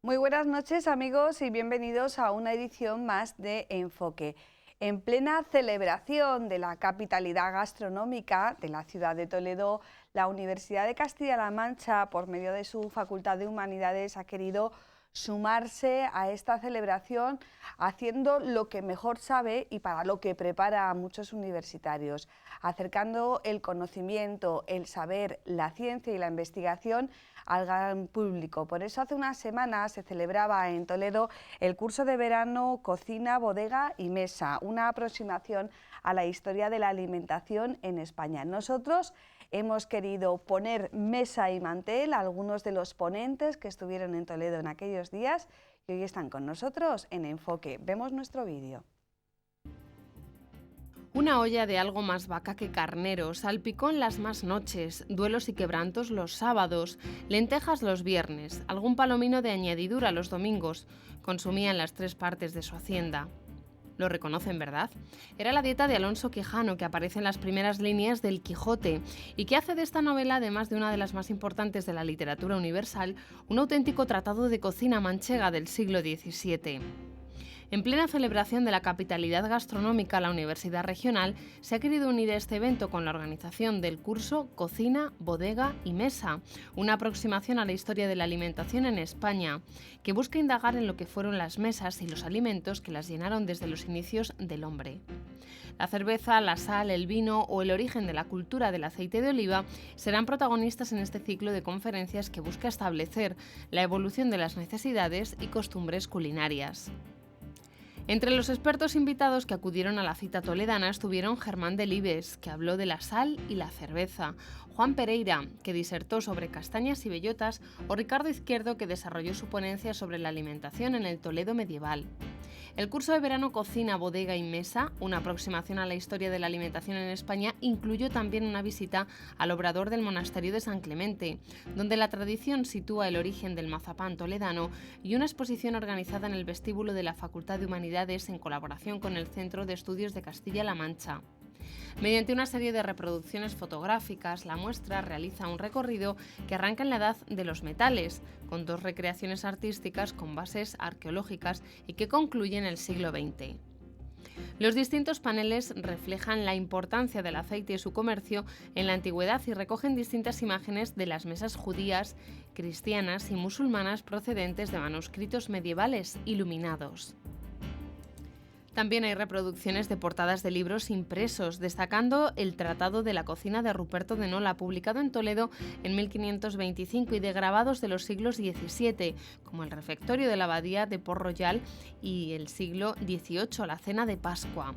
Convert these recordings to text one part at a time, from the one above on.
Muy buenas noches, amigos, y bienvenidos a una edición más de Enfoque. En plena celebración de la capitalidad gastronómica de la ciudad de Toledo, la Universidad de Castilla-La Mancha, por medio de su Facultad de Humanidades, ha querido sumarse a esta celebración haciendo lo que mejor sabe y para lo que prepara a muchos universitarios, acercando el conocimiento, el saber, la ciencia y la investigación al gran público. Por eso hace unas semanas se celebraba en Toledo el curso de verano Cocina, Bodega y Mesa, una aproximación a la historia de la alimentación en España. Nosotros hemos querido poner mesa y mantel a algunos de los ponentes que estuvieron en Toledo en aquellos días y hoy están con nosotros en Enfoque. Vemos nuestro vídeo. Una olla de algo más vaca que carnero, salpicón las más noches, duelos y quebrantos los sábados, lentejas los viernes, algún palomino de añadidura los domingos. Consumían las tres partes de su hacienda. Lo reconocen, ¿verdad? Era la dieta de Alonso Quijano, que aparece en las primeras líneas del Quijote y que hace de esta novela, además de una de las más importantes de la literatura universal, un auténtico tratado de cocina manchega del siglo XVII. En plena celebración de la capitalidad gastronómica, la Universidad Regional se ha querido unir a este evento con la organización del curso Cocina, Bodega y Mesa, una aproximación a la historia de la alimentación en España, que busca indagar en lo que fueron las mesas y los alimentos que las llenaron desde los inicios del hombre. La cerveza, la sal, el vino o el origen de la cultura del aceite de oliva serán protagonistas en este ciclo de conferencias que busca establecer la evolución de las necesidades y costumbres culinarias. Entre los expertos invitados que acudieron a la cita toledana estuvieron Germán Delibes, que habló de la sal y la cerveza, Juan Pereira, que disertó sobre castañas y bellotas, o Ricardo Izquierdo, que desarrolló su ponencia sobre la alimentación en el Toledo medieval. El curso de verano Cocina, Bodega y Mesa, una aproximación a la historia de la alimentación en España, incluyó también una visita al obrador del monasterio de San Clemente, donde la tradición sitúa el origen del mazapán toledano, y una exposición organizada en el vestíbulo de la Facultad de Humanidades en colaboración con el Centro de Estudios de Castilla-La Mancha. Mediante una serie de reproducciones fotográficas, la muestra realiza un recorrido que arranca en la Edad de los Metales, con dos recreaciones artísticas con bases arqueológicas y que concluye en el siglo XX. Los distintos paneles reflejan la importancia del aceite y su comercio en la antigüedad y recogen distintas imágenes de las mesas judías, cristianas y musulmanas procedentes de manuscritos medievales iluminados. También hay reproducciones de portadas de libros impresos, destacando el Tratado de la Cocina de Ruperto de Nola, publicado en Toledo en 1525, y de grabados de los siglos XVII, como el refectorio de la abadía de Port-Royal y el siglo XVIII, la Cena de Pascua.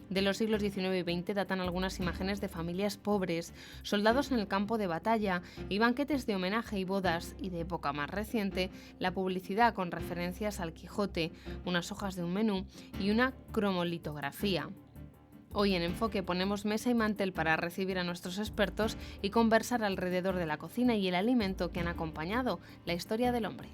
De los siglos XIX y XX datan algunas imágenes de familias pobres, soldados en el campo de batalla y banquetes de homenaje y bodas, y de época más reciente, la publicidad con referencias al Quijote, unas hojas de un menú y una cromolitografía. Hoy en Enfoque ponemos mesa y mantel para recibir a nuestros expertos y conversar alrededor de la cocina y el alimento que han acompañado la historia del hombre.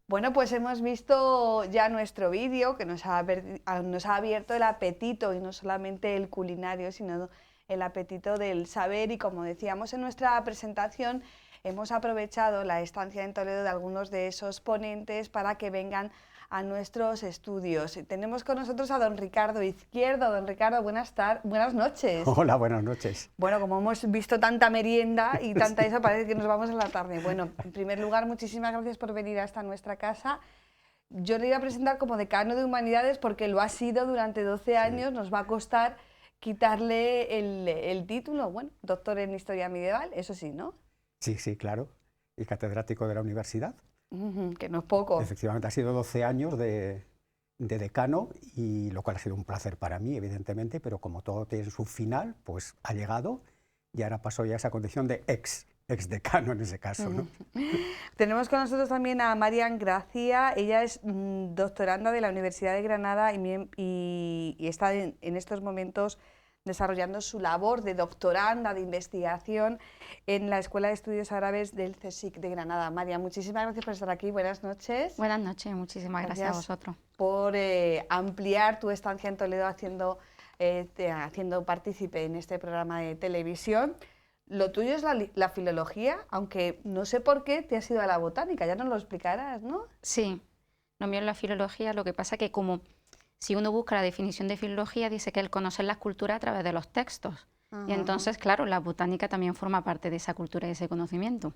Bueno, pues hemos visto ya nuestro vídeo que nos ha abierto el apetito, y no solamente el culinario, sino el apetito del saber, y como decíamos en nuestra presentación, hemos aprovechado la estancia en Toledo de algunos de esos ponentes para que vengan a nuestros estudios. Tenemos con nosotros a don Ricardo Izquierdo. Don Ricardo, buenas noches. Hola, buenas noches. Bueno, como hemos visto tanta merienda y tanta Sí. eso, parece que nos vamos a la tarde. Bueno, en primer lugar, muchísimas gracias por venir hasta nuestra casa. Yo le iba a presentar como decano de Humanidades porque lo ha sido durante 12 años, nos va a costar quitarle el título. Bueno, doctor en Historia Medieval, eso sí, ¿no? Sí, sí, claro. Y catedrático de la universidad. Que no es poco. Efectivamente, ha sido 12 años de decano, y lo cual ha sido un placer para mí, evidentemente, pero como todo tiene su final, pues ha llegado y ahora pasó ya a esa condición de ex decano en ese caso, ¿no? Tenemos con nosotros también a Marian Gracia. Ella es doctoranda de la Universidad de Granada y está en estos momentos desarrollando su labor de doctoranda de investigación en la Escuela de Estudios Árabes del CSIC de Granada. María, muchísimas gracias por estar aquí. Buenas noches. Buenas noches, muchísimas gracias a vosotros. Por ampliar tu estancia en Toledo haciendo haciendo partícipe en este programa de televisión. Lo tuyo es la filología, aunque no sé por qué te has ido a la botánica, ya nos lo explicarás, ¿no? Sí, lo mío es la filología, lo que pasa que como si uno busca la definición de filología, dice que el conocer las culturas a través de los textos. Y entonces, claro, la botánica también forma parte de esa cultura y ese conocimiento.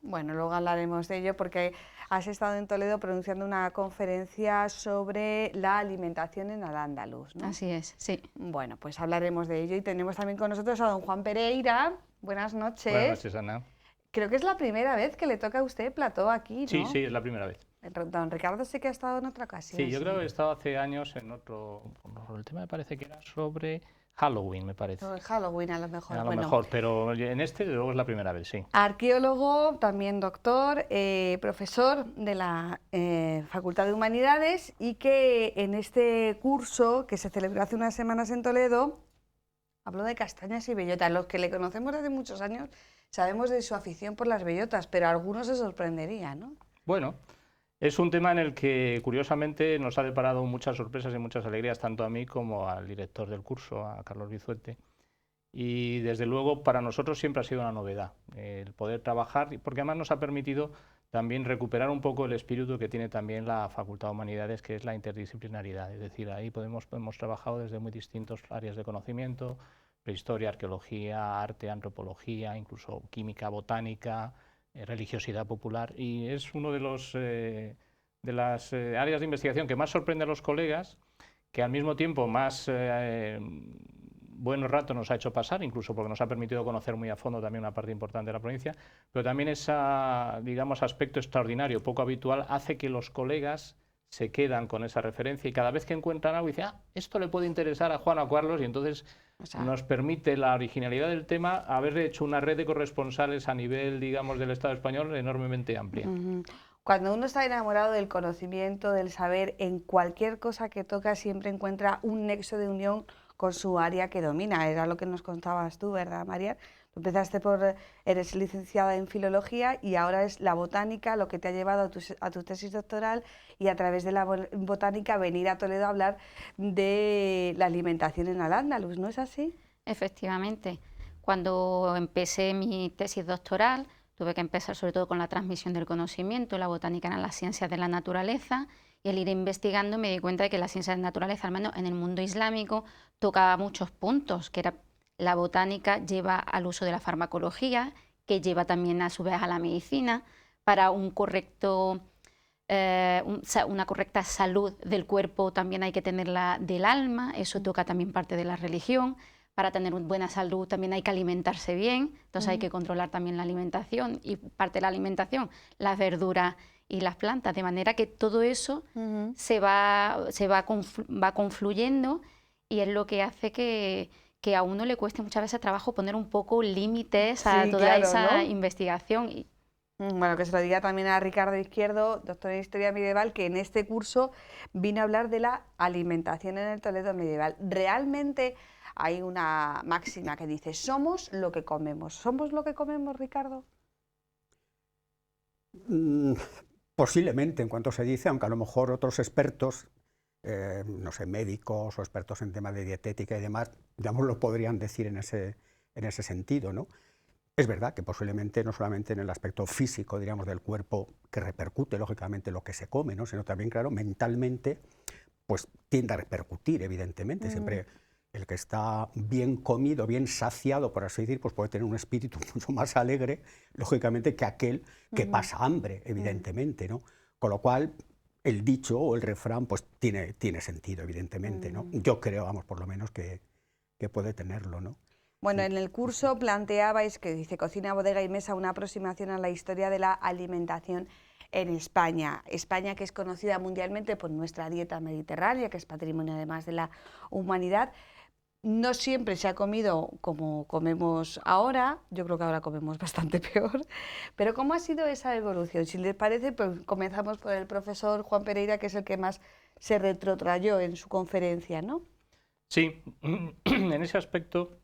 Bueno, luego hablaremos de ello porque has estado en Toledo pronunciando una conferencia sobre la alimentación en Al-Ándalus, ¿no? Así es, sí. Bueno, pues hablaremos de ello y tenemos también con nosotros a don Juan Pereira. Buenas noches. Buenas noches, Ana. Creo que es la primera vez que le toca a usted plató aquí, ¿no? Sí, sí, es la primera vez. Don Ricardo sí que ha estado en otra ocasión. Sí, yo creo que he estado hace años en otro... El tema me parece que era sobre Halloween, me parece. Sobre Halloween a lo mejor. A lo mejor, pero en este desde luego es la primera vez, sí. Arqueólogo, también doctor, profesor de la Facultad de Humanidades y que en este curso que se celebró hace unas semanas en Toledo habló de castañas y bellotas. Los que le conocemos desde muchos años sabemos de su afición por las bellotas, pero a algunos se sorprendería, ¿no? Bueno, es un tema en el que curiosamente nos ha deparado muchas sorpresas y muchas alegrías, tanto a mí como al director del curso, a Carlos Bizuete. Y desde luego para nosotros siempre ha sido una novedad el poder trabajar, porque además nos ha permitido también recuperar un poco el espíritu que tiene también la Facultad de Humanidades, que es la interdisciplinaridad. Es decir, ahí hemos trabajado desde muy distintas áreas de conocimiento, prehistoria, arqueología, arte, antropología, incluso química, botánica, religiosidad popular. Y es uno de las áreas de investigación que más sorprende a los colegas, que al mismo tiempo más buenos ratos nos ha hecho pasar, incluso porque nos ha permitido conocer muy a fondo también una parte importante de la provincia, pero también ese, digamos, aspecto extraordinario, poco habitual, hace que los colegas se quedan con esa referencia y cada vez que encuentran algo dicen, esto le puede interesar a Juan o a Carlos, y entonces nos permite la originalidad del tema haber hecho una red de corresponsales a nivel, digamos, del Estado español enormemente amplia. Cuando uno está enamorado del conocimiento, del saber, en cualquier cosa que toca siempre encuentra un nexo de unión con su área que domina. Era lo que nos contabas tú, ¿verdad, María? Tú empezaste eres licenciada en filología y ahora es la botánica lo que te ha llevado a tu tesis doctoral y a través de la botánica venir a Toledo a hablar de la alimentación en Al-Ándalus, ¿no es así? Efectivamente. Cuando empecé mi tesis doctoral, tuve que empezar sobre todo con la transmisión del conocimiento. La botánica eran las ciencias de la naturaleza y al ir investigando me di cuenta de que las ciencias de la naturaleza, al menos en el mundo islámico, tocaba muchos puntos, que era la botánica lleva al uso de la farmacología, que lleva también a su vez a la medicina, para una correcta salud del cuerpo también hay que tenerla del alma, eso toca también parte de la religión. Para tener una buena salud también hay que alimentarse bien, entonces hay que controlar también la alimentación y parte de la alimentación, las verduras y las plantas, de manera que todo eso va confluyendo y es lo que hace que a uno le cueste muchas veces trabajo poner un poco límites a toda esa investigación. Bueno, que se lo diga también a Ricardo Izquierdo, doctor en Historia Medieval, que en este curso vino a hablar de la alimentación en el Toledo medieval. Realmente hay una máxima que dice, somos lo que comemos. ¿Somos lo que comemos, Ricardo? Posiblemente, en cuanto se dice, aunque a lo mejor otros expertos, no sé, médicos o expertos en temas de dietética y demás, digamos, lo podrían decir en ese sentido, ¿no? Es verdad que posiblemente no solamente en el aspecto físico, diríamos, del cuerpo, que repercute lógicamente lo que se come, ¿no? Sino también, claro, mentalmente, pues tiende a repercutir, evidentemente. Siempre el que está bien comido, bien saciado, por así decir, pues puede tener un espíritu mucho más alegre, lógicamente, que aquel que pasa hambre, evidentemente, ¿no? Con lo cual, el dicho o el refrán, pues tiene sentido, evidentemente, ¿no? Yo creo, vamos, por lo menos que puede tenerlo, ¿no? Bueno, en el curso planteabais, que dice Cocina, Bodega y Mesa, una aproximación a la historia de la alimentación en España. España, que es conocida mundialmente por nuestra dieta mediterránea, que es patrimonio además de la humanidad. No siempre se ha comido como comemos ahora, yo creo que ahora comemos bastante peor, pero ¿cómo ha sido esa evolución? Si les parece, pues comenzamos por el profesor Juan Pereira, que es el que más se retrotrayó en su conferencia, ¿no? Sí, en ese aspecto,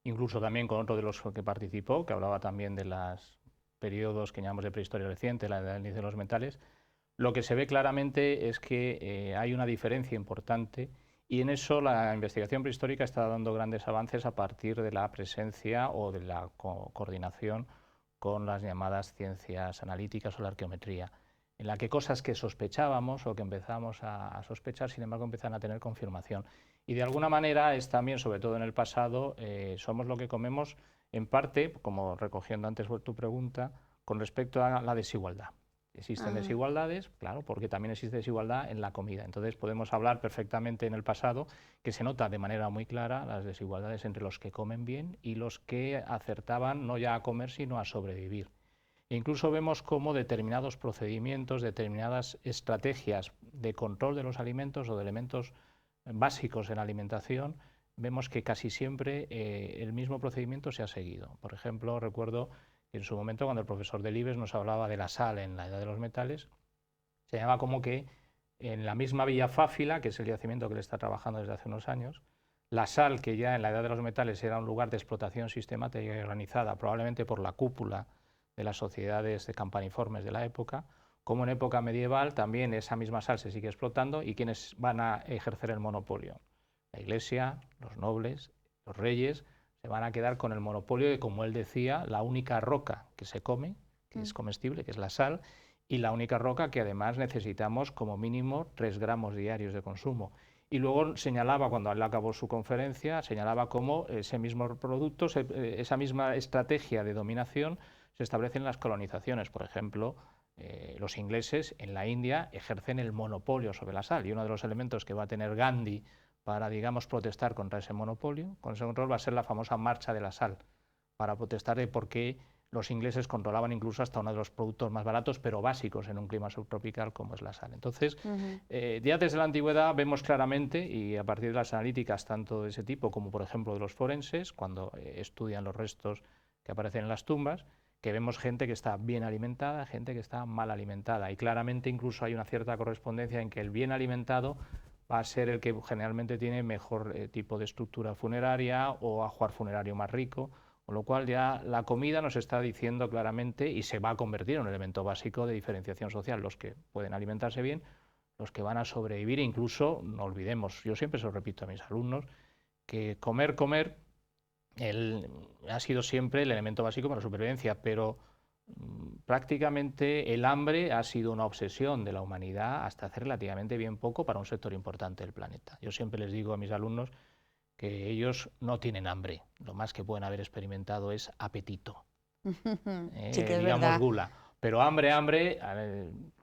incluso también con otro de los que participó, que hablaba también de los periodos que llamamos de prehistoria reciente, la edad del inicio de los metales, lo que se ve claramente es que hay una diferencia importante Y en eso la investigación prehistórica está dando grandes avances a partir de la presencia o de la coordinación con las llamadas ciencias analíticas o la arqueometría, en la que cosas que sospechábamos o que empezamos a sospechar, sin embargo, empiezan a tener confirmación. Y de alguna manera es también, sobre todo en el pasado, somos lo que comemos en parte, como recogiendo antes tu pregunta, con respecto a la desigualdad. Existen desigualdades, claro, porque también existe desigualdad en la comida. Entonces podemos hablar perfectamente en el pasado que se nota de manera muy clara las desigualdades entre los que comen bien y los que acertaban no ya a comer, sino a sobrevivir. E incluso vemos cómo determinados procedimientos, determinadas estrategias de control de los alimentos o de elementos básicos en la alimentación, vemos que casi siempre el mismo procedimiento se ha seguido. Por ejemplo, recuerdo en su momento, cuando el profesor Delibes nos hablaba de la sal en la Edad de los Metales, se llamaba como que en la misma Villa Fáfila, que es el yacimiento que él está trabajando desde hace unos años, la sal, que ya en la Edad de los Metales era un lugar de explotación sistemática y organizada, probablemente por la cúpula de las sociedades de campaniformes de la época, como en época medieval también esa misma sal se sigue explotando y quienes van a ejercer el monopolio. La Iglesia, los nobles, los reyes, se van a quedar con el monopolio de, como él decía, la única roca que se come, que es comestible, que es la sal, y la única roca que además necesitamos como mínimo 3 gramos diarios de consumo. Y luego señalaba, cuando él acabó su conferencia, señalaba cómo ese mismo producto, esa misma estrategia de dominación se establece en las colonizaciones. Por ejemplo, los ingleses en la India ejercen el monopolio sobre la sal, y uno de los elementos que va a tener Gandhi para, digamos, protestar contra ese monopolio, con ese control, va a ser la famosa marcha de la sal, para protestar de por qué los ingleses controlaban incluso hasta uno de los productos más baratos, pero básicos en un clima subtropical como es la sal. Entonces, ya desde la antigüedad vemos claramente, y a partir de las analíticas tanto de ese tipo como, por ejemplo, de los forenses, cuando estudian los restos que aparecen en las tumbas, que vemos gente que está bien alimentada, gente que está mal alimentada, y claramente incluso hay una cierta correspondencia en que el bien alimentado va a ser el que generalmente tiene mejor tipo de estructura funeraria o ajuar funerario más rico, con lo cual ya la comida nos está diciendo claramente y se va a convertir en un elemento básico de diferenciación social, los que pueden alimentarse bien, los que van a sobrevivir, e incluso, no olvidemos, yo siempre se lo repito a mis alumnos, que comer ha sido siempre el elemento básico para la supervivencia, pero prácticamente el hambre ha sido una obsesión de la humanidad hasta hace relativamente bien poco para un sector importante del planeta. Yo siempre les digo a mis alumnos que ellos no tienen hambre, lo más que pueden haber experimentado es apetito, sí que es digamos verdad. gula. Pero hambre,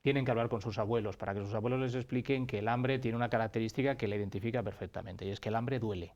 tienen que hablar con sus abuelos para que sus abuelos les expliquen que el hambre tiene una característica que le identifica perfectamente, y es que el hambre duele.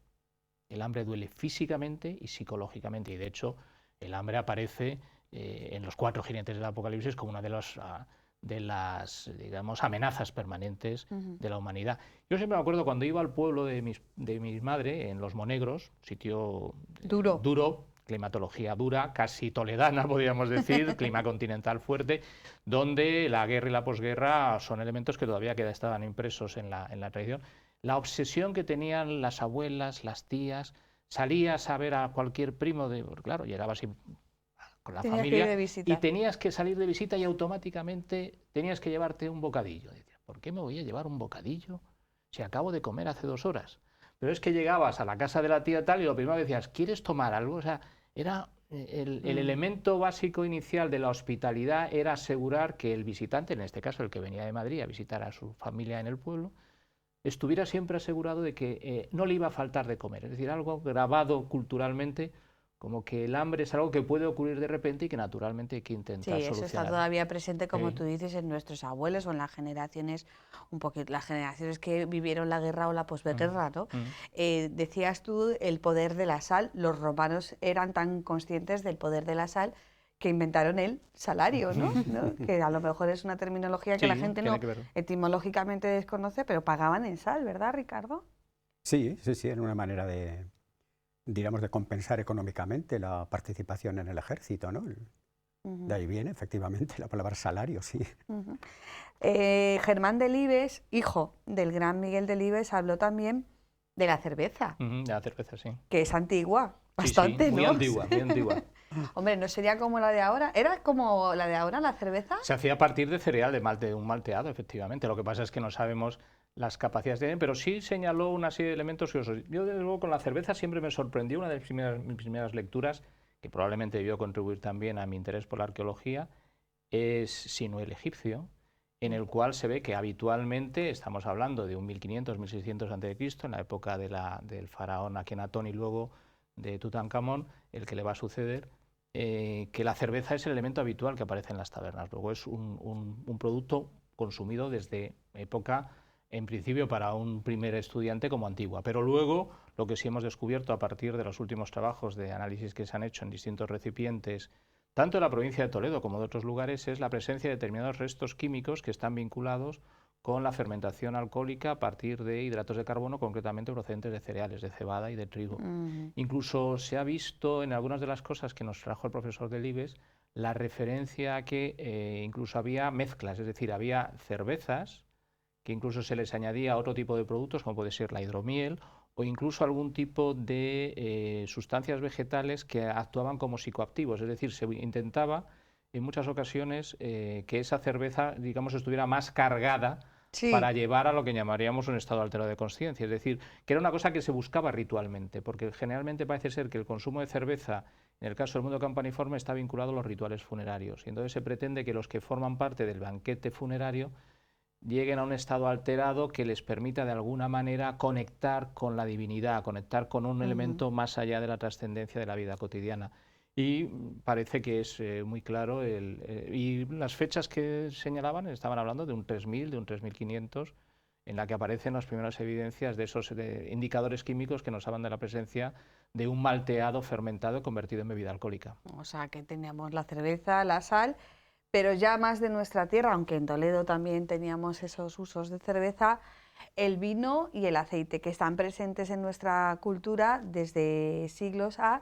El hambre duele físicamente y psicológicamente, y de hecho el hambre aparece en los 4 jinetes del Apocalipsis como una de las digamos, amenazas permanentes de la humanidad. Yo siempre me acuerdo cuando iba al pueblo de mi madre, en Los Monegros, sitio duro, climatología dura, casi toledana, podríamos decir, clima continental fuerte, donde la guerra y la posguerra son elementos que todavía estaban impresos en la tradición. La obsesión que tenían las abuelas, las tías, salías a ver a cualquier primo, claro, llegabas con la familia y tenías que salir de visita y automáticamente tenías que llevarte un bocadillo. Decías, ¿por qué me voy a llevar un bocadillo si acabo de comer hace 2 horas? Pero es que llegabas a la casa de la tía tal y lo primero que decías, ¿quieres tomar algo? O sea, era el elemento básico inicial de la hospitalidad era asegurar que el visitante, en este caso el que venía de Madrid a visitar a su familia en el pueblo, estuviera siempre asegurado de que no le iba a faltar de comer. Es decir, algo grabado culturalmente, como que el hambre es algo que puede ocurrir de repente y que naturalmente hay que intentar solucionar. Sí, eso está todavía presente, como tú dices, en nuestros abuelos o en las generaciones, un poquito, las generaciones que vivieron la guerra o la posguerra, ¿no? Decías tú el poder de la sal. Los romanos eran tan conscientes del poder de la sal que inventaron el salario, ¿no? Que a lo mejor es una terminología que la gente no etimológicamente desconoce, pero pagaban en sal, ¿verdad, Ricardo? Sí, era una manera de, digamos, de compensar económicamente la participación en el ejército, ¿no? De ahí viene, efectivamente, la palabra salario, sí. Germán Delibes, hijo del gran Miguel Delibes, habló también de la cerveza. De la cerveza, sí. Que es antigua, bastante, sí, muy ¿no? antigua, muy antigua. Hombre, ¿no sería como la de ahora? ¿Era como la de ahora, la cerveza? Se hacía a partir de cereal, de un malteado, efectivamente. Lo que pasa es que no sabemos las capacidades que tienen, pero sí señaló una serie de elementos curiosos. Yo, desde luego, con la cerveza siempre me sorprendió, una de mis primeras lecturas, que probablemente debió contribuir también a mi interés por la arqueología, es Sinué el egipcio, en el cual se ve que habitualmente, estamos hablando de un 1500, 1600 a.C., en la época del faraón Akenatón y luego de Tutankamón, el que le va a suceder, que la cerveza es el elemento habitual que aparece en las tabernas. Luego es un producto consumido desde época, en principio, para un primer estudiante como antigua, pero luego lo que sí hemos descubierto a partir de los últimos trabajos de análisis que se han hecho en distintos recipientes, tanto en la provincia de Toledo como de otros lugares, es la presencia de determinados restos químicos que están vinculados con la fermentación alcohólica a partir de hidratos de carbono, concretamente procedentes de cereales, de cebada y de trigo. Incluso se ha visto en algunas de las cosas que nos trajo el profesor Delibes la referencia a que incluso había mezclas, es decir, había cervezas que incluso se les añadía otro tipo de productos, como puede ser la hidromiel, o incluso algún tipo de sustancias vegetales que actuaban como psicoactivos, es decir, se intentaba en muchas ocasiones que esa cerveza, digamos, estuviera más cargada para llevar a lo que llamaríamos un estado alterado de consciencia, es decir, que era una cosa que se buscaba ritualmente, porque generalmente parece ser que el consumo de cerveza, en el caso del mundo campaniforme, está vinculado a los rituales funerarios, y entonces se pretende que los que forman parte del banquete funerario lleguen a un estado alterado que les permita de alguna manera conectar con la divinidad, conectar con un elemento más allá de la trascendencia de la vida cotidiana. Y parece que es muy claro, y las fechas que señalaban estaban hablando de un 3000, de un 3500, en la que aparecen las primeras evidencias de esos indicadores químicos que nos hablan de la presencia de un malteado fermentado convertido en bebida alcohólica. O sea, que teníamos la cerveza, la sal, pero ya más de nuestra tierra, aunque en Toledo también teníamos esos usos de cerveza, el vino y el aceite, que están presentes en nuestra cultura desde siglos A.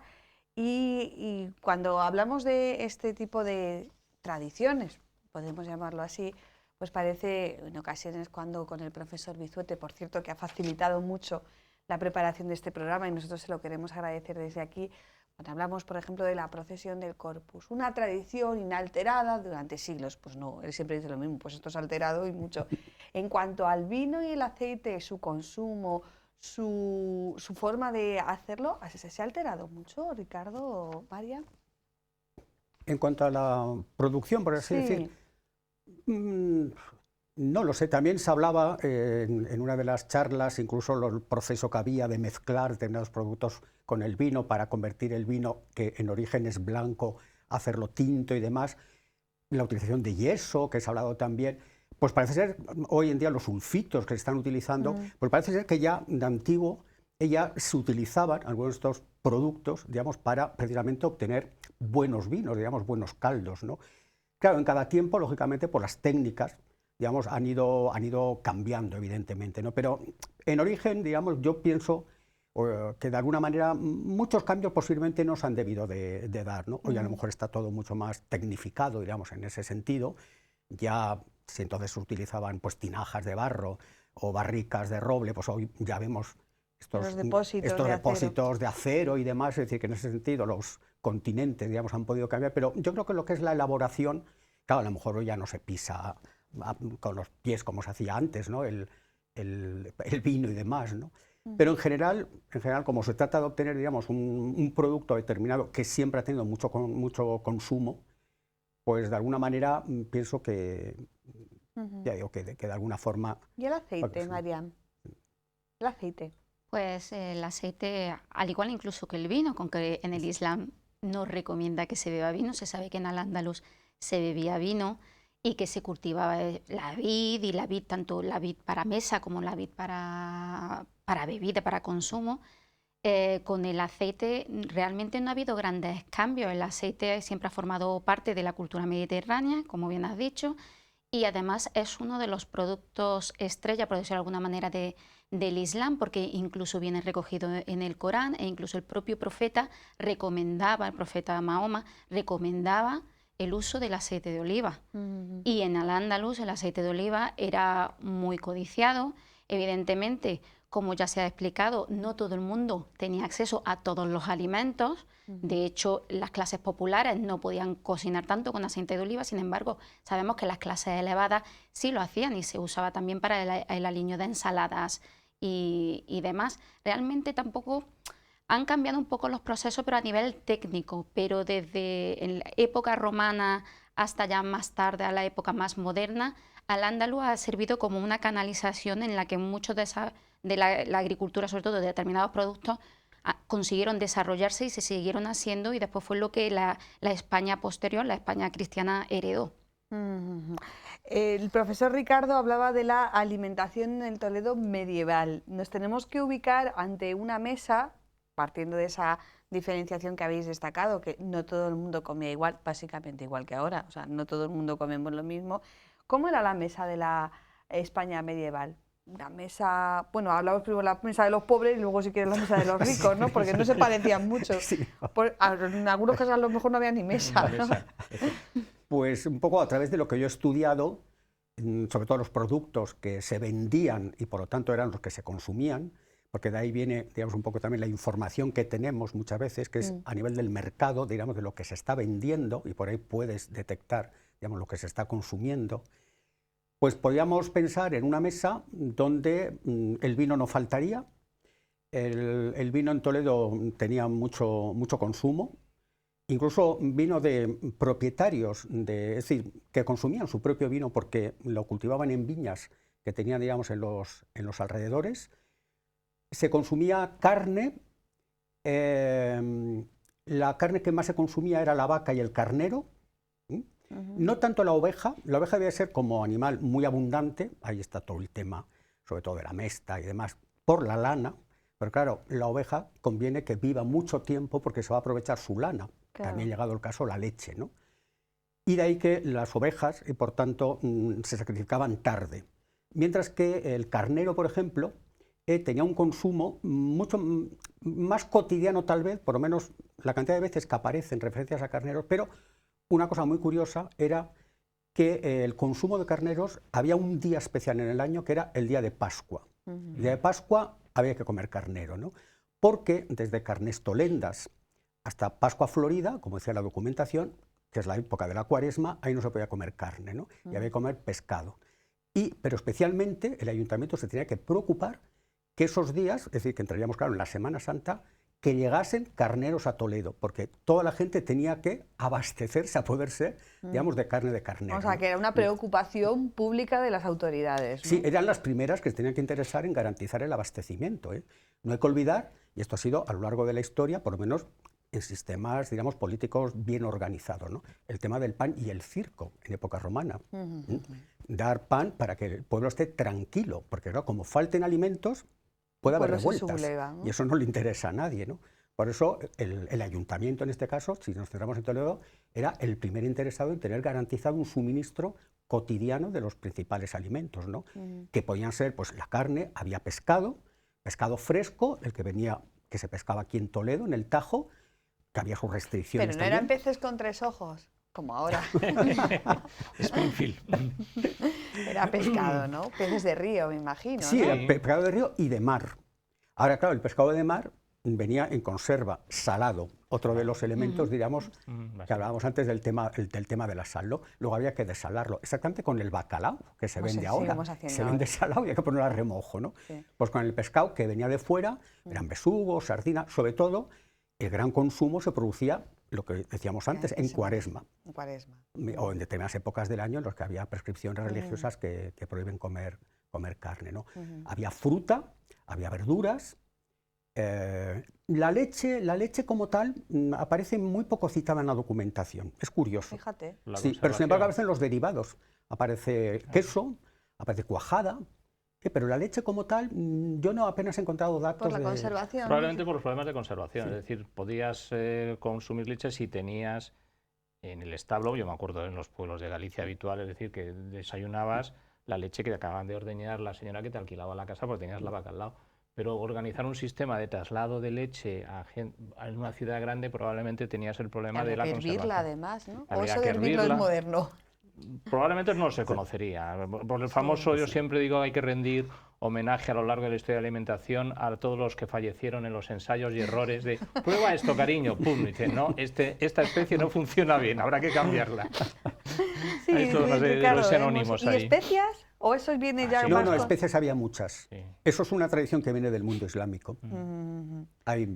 Y cuando hablamos de este tipo de tradiciones, podemos llamarlo así, pues parece en ocasiones cuando con el profesor Vizuete, por cierto, que ha facilitado mucho la preparación de este programa y nosotros se lo queremos agradecer desde aquí, cuando hablamos, por ejemplo, de la procesión del Corpus, una tradición inalterada durante siglos, pues no, él siempre dice lo mismo, pues esto es alterado y mucho. En cuanto al vino y el aceite, su consumo, su forma de hacerlo, ¿se ha alterado mucho, Ricardo, María? En cuanto a la producción, por así decir, no lo sé. También se hablaba en una de las charlas, incluso el proceso que había de mezclar determinados productos con el vino para convertir el vino, que en origen es blanco, hacerlo tinto y demás. La utilización de yeso, que se ha hablado también. Pues parece ser, hoy en día los sulfitos que se están utilizando, pues parece ser que ya de antiguo ya se utilizaban algunos de estos productos, digamos, para precisamente obtener buenos vinos, digamos, buenos caldos, ¿no? Claro, en cada tiempo, lógicamente, por las técnicas, digamos, han ido cambiando, evidentemente, ¿no? Pero en origen, digamos, yo pienso que de alguna manera muchos cambios posiblemente no se han debido de dar, ¿no? Hoy a lo mejor está todo mucho más tecnificado, digamos, en ese sentido. Ya, si entonces se utilizaban pues tinajas de barro o barricas de roble, pues hoy ya vemos estos depósitos de acero y demás, es decir, que en ese sentido los continentes, digamos, han podido cambiar, pero yo creo que lo que es la elaboración, claro, a lo mejor hoy ya no se pisa con los pies como se hacía antes, ¿no? El vino y demás, ¿no? Pero en general, como se trata de obtener, digamos, un producto determinado que siempre ha tenido mucho consumo, pues de alguna manera pienso que, ya digo, que de alguna forma... ¿Y el aceite, Mariam? ¿El aceite? Pues el aceite, al igual incluso que el vino, con que en el Islam no recomienda que se beba vino, se sabe que en Al-Ándalus se bebía vino y que se cultivaba la vid, y la vid, tanto la vid para mesa como la vid para bebida, para consumo. Con el aceite realmente no ha habido grandes cambios. El aceite siempre ha formado parte de la cultura mediterránea, como bien has dicho, y además es uno de los productos estrella, por decirlo de alguna manera, del Islam, porque incluso viene recogido en el Corán, e incluso el propio profeta recomendaba, el profeta Mahoma recomendaba el uso del aceite de oliva. Y en Al-Ándalus el aceite de oliva era muy codiciado. Evidentemente, como ya se ha explicado, no todo el mundo tenía acceso a todos los alimentos. De hecho, las clases populares no podían cocinar tanto con aceite de oliva, sin embargo, sabemos que las clases elevadas sí lo hacían y se usaba también para el aliño de ensaladas y demás. Realmente tampoco han cambiado un poco los procesos, pero a nivel técnico, pero desde en la época romana hasta ya más tarde, a la época más moderna, al-Ándalus ha servido como una canalización en la que muchos de la agricultura, sobre todo de determinados productos, consiguieron desarrollarse y se siguieron haciendo, y después fue lo que la España posterior, la España cristiana, heredó. El profesor Ricardo hablaba de la alimentación en el Toledo medieval. Nos tenemos que ubicar ante una mesa, partiendo de esa diferenciación que habéis destacado, que no todo el mundo comía igual, básicamente igual que ahora, o sea, no todo el mundo comemos lo mismo. ¿Cómo era la mesa de la España medieval? Una mesa, bueno, hablamos primero de la mesa de los pobres y luego si quieres la mesa de los ricos, ¿no? Porque no se parecían mucho. Sí. En algunos casos a lo mejor no había ni mesa, ¿no? Pues un poco a través de lo que yo he estudiado, sobre todo los productos que se vendían y por lo tanto eran los que se consumían, porque de ahí viene, digamos, un poco también la información que tenemos muchas veces, que es a nivel del mercado, digamos, de lo que se está vendiendo, y por ahí puedes detectar, digamos, lo que se está consumiendo. Pues podríamos pensar en una mesa donde el vino no faltaría. El vino en Toledo tenía mucho consumo, incluso vino de propietarios, es decir, que consumían su propio vino porque lo cultivaban en viñas que tenían, digamos, en los alrededores. Se consumía carne, la carne que más se consumía era la vaca y el carnero. No tanto la oveja debía ser como animal muy abundante, ahí está todo el tema, sobre todo de la mesta y demás, por la lana, pero claro, la oveja conviene que viva mucho tiempo porque se va a aprovechar su lana, claro. También llegado el caso la leche, ¿no? Y de ahí que las ovejas, y por tanto, se sacrificaban tarde, mientras que el carnero, por ejemplo, tenía un consumo mucho más cotidiano tal vez, por lo menos la cantidad de veces que aparecen referencias a carneros, pero una cosa muy curiosa era que el consumo de carneros, había un día especial en el año que era el día de Pascua. El día de Pascua había que comer carnero, ¿no? Porque desde Carnestolendas hasta Pascua Florida, como decía la documentación, que es la época de la Cuaresma, ahí no se podía comer carne, ¿no? Y había que comer pescado. Pero especialmente el ayuntamiento se tenía que preocupar que esos días, es decir, que entraríamos, claro, en la Semana Santa, que llegasen carneros a Toledo, porque toda la gente tenía que abastecerse a poder ser, digamos, de carne de carnero. O sea, que era una preocupación pública de las autoridades, ¿no? Sí, eran las primeras que se tenían que interesar en garantizar el abastecimiento, ¿eh? No hay que olvidar, y esto ha sido a lo largo de la historia, por lo menos en sistemas, digamos, políticos bien organizados, ¿no? El tema del pan y el circo en época romana. Dar pan para que el pueblo esté tranquilo, porque claro, como falten alimentos, puede haber revueltas, subleva, ¿no? Y eso no le interesa a nadie, ¿no? Por eso el ayuntamiento, en este caso, si nos centramos en Toledo, era el primer interesado en tener garantizado un suministro cotidiano de los principales alimentos, ¿no? Que podían ser, pues, la carne, había pescado fresco, el que venía, que se pescaba aquí en Toledo, en el Tajo, que había sus restricciones. Pero no eran peces con 3 ojos, como ahora. Springfield. Era pescado, ¿no? Peces de río, me imagino, Sí, ¿no? era pescado de río y de mar. Ahora, claro, el pescado de mar venía en conserva, salado, otro de los elementos, diríamos, que hablábamos antes del tema de la sal, ¿no? Luego había que desalarlo, exactamente con el bacalao, que se vende ahora, se vende salado y hay que ponerlo a remojo, ¿no? Sí. Pues con el pescado que venía de fuera, eran besugos, sardinas, sobre todo, el gran consumo se producía, lo que decíamos antes, en Cuaresma. En Cuaresma. O en determinadas épocas del año en las que había prescripciones religiosas que prohíben comer carne, ¿no? Había fruta, había verduras. La leche como tal aparece muy poco citada en la documentación, es curioso. Fíjate. Sí, pero sin embargo aparecen los derivados, aparece queso, aparece cuajada, pero la leche como tal, yo no apenas he encontrado datos. Por la conservación. Probablemente por los problemas de conservación, sí. Es decir, podías consumir leche si tenías en el establo, yo me acuerdo en los pueblos de Galicia habitual, es decir, que desayunabas la leche que te acababan de ordeñar la señora que te alquilaba la casa porque tenías la vaca al lado. Pero organizar un sistema de traslado de leche en una ciudad grande probablemente tenías el problema de la conservación. Hervirla además, ¿no? Habría o eso de hervirlo es moderno. Probablemente no se conocería. Por el famoso, yo siempre digo, hay que rendir homenaje a lo largo de la historia de la alimentación a todos los que fallecieron en los ensayos y errores de prueba esto, cariño, pum, y dice, no, esta especie no funciona bien, habrá que cambiarla. Sí, Hay toda una serie de claro, los sinónimos ¿y ahí. especias? ¿O eso viene ya sí. más No, con- especies había muchas. Sí. Eso es una tradición que viene del mundo islámico. Ujú.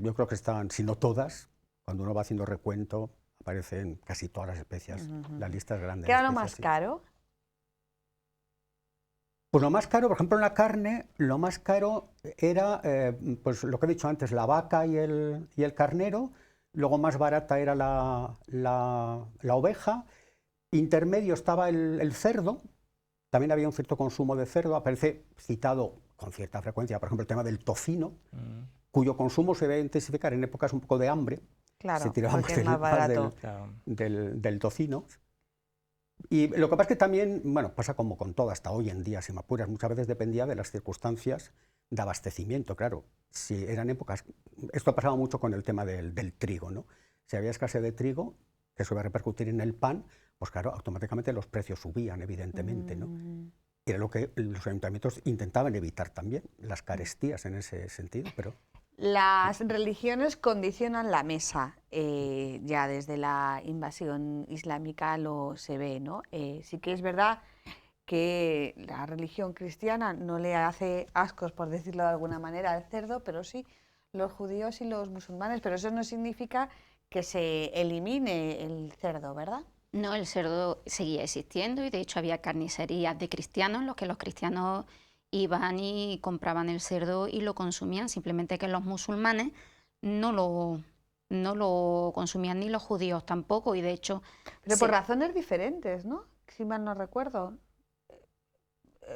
Yo creo que están, si no todas, cuando uno va haciendo recuento, aparecen casi todas las especias. La lista es grande. ¿Qué de era lo especias, más sí. caro? Pues lo más caro, por ejemplo, en la carne, lo más caro era, pues lo que he dicho antes, la vaca y el carnero. Luego más barata era la oveja. Intermedio estaba el cerdo. También había un cierto consumo de cerdo. Aparece citado con cierta frecuencia, por ejemplo, el tema del tocino, cuyo consumo se debe intensificar en épocas un poco de hambre. Claro, se tiraba porque es más barato. Claro. del tocino. Y lo que pasa es que también, bueno, pasa como con todo, hasta hoy en día, si me apuras, muchas veces dependía de las circunstancias de abastecimiento, claro. Si eran épocas, esto pasaba mucho con el tema del trigo, ¿no? Si había escasez de trigo, que eso iba a repercutir en el pan, pues claro, automáticamente los precios subían, evidentemente, ¿no? Y era lo que los ayuntamientos intentaban evitar también, las carestías en ese sentido, pero... Las religiones condicionan la mesa, ya desde la invasión islámica lo se ve, ¿no? Sí que es verdad que la religión cristiana no le hace ascos, por decirlo de alguna manera, al cerdo, pero sí los judíos y los musulmanes, pero eso no significa que se elimine el cerdo, ¿verdad? No, el cerdo seguía existiendo y de hecho había carnicerías de cristianos en los que los cristianos iban y compraban el cerdo y lo consumían, simplemente que los musulmanes no lo consumían ni los judíos tampoco y de hecho... Pero por razones diferentes, ¿no? Si mal no recuerdo.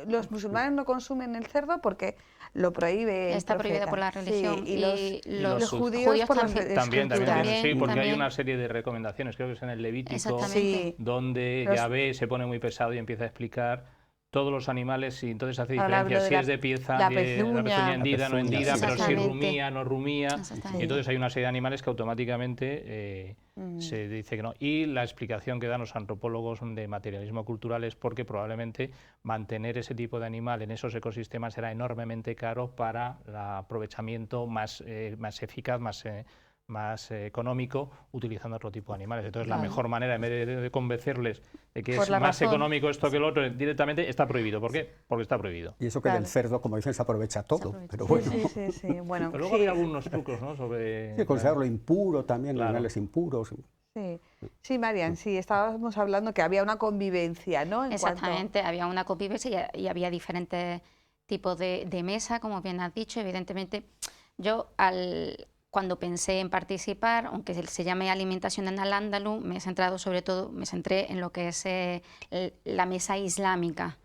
Los musulmanes no consumen el cerdo porque lo prohíbe el Está prohibida profeta. por la religión. Sí, y los los judíos por las También, escrituras. sí, porque hay también. una serie de recomendaciones, creo que es en el Levítico, Exactamente. Sí. donde Los- Yahvé se pone muy pesado y empieza a explicar todos los animales y entonces hace Ahora diferencia hablo de si la- es de pieza, la la pezuña. pezuña hendida, no La pezuña, hendida, sí. pero si Exactamente. rumía, no rumía. Exactamente. Y entonces hay una serie de animales que automáticamente se dice que no. Y la explicación que dan los antropólogos de materialismo cultural es porque probablemente mantener ese tipo de animal en esos ecosistemas será enormemente caro para el aprovechamiento más eficaz, más económico utilizando otro tipo de animales. Entonces la mejor manera, en vez de convencerles de que Por es la más razón. económico esto que el otro, directamente está prohibido. ¿Por qué? Porque está prohibido. Y eso que Claro. del cerdo, como dicen, se aprovecha todo, aprovecha. pero Sí, bueno. sí. Bueno, Pero luego sí, hay algunos trucos, ¿no? Sobre... Sí, considerarlo impuro también, Claro. animales impuros. sí, Marian, sí, estábamos hablando que había una convivencia, ¿no? En Exactamente, había una convivencia y había diferentes tipos de mesa, como bien has dicho. Evidentemente, yo cuando pensé en participar, aunque se llame alimentación en Al-Ándalus, me he centrado sobre todo, me centré en lo que es la mesa islámica,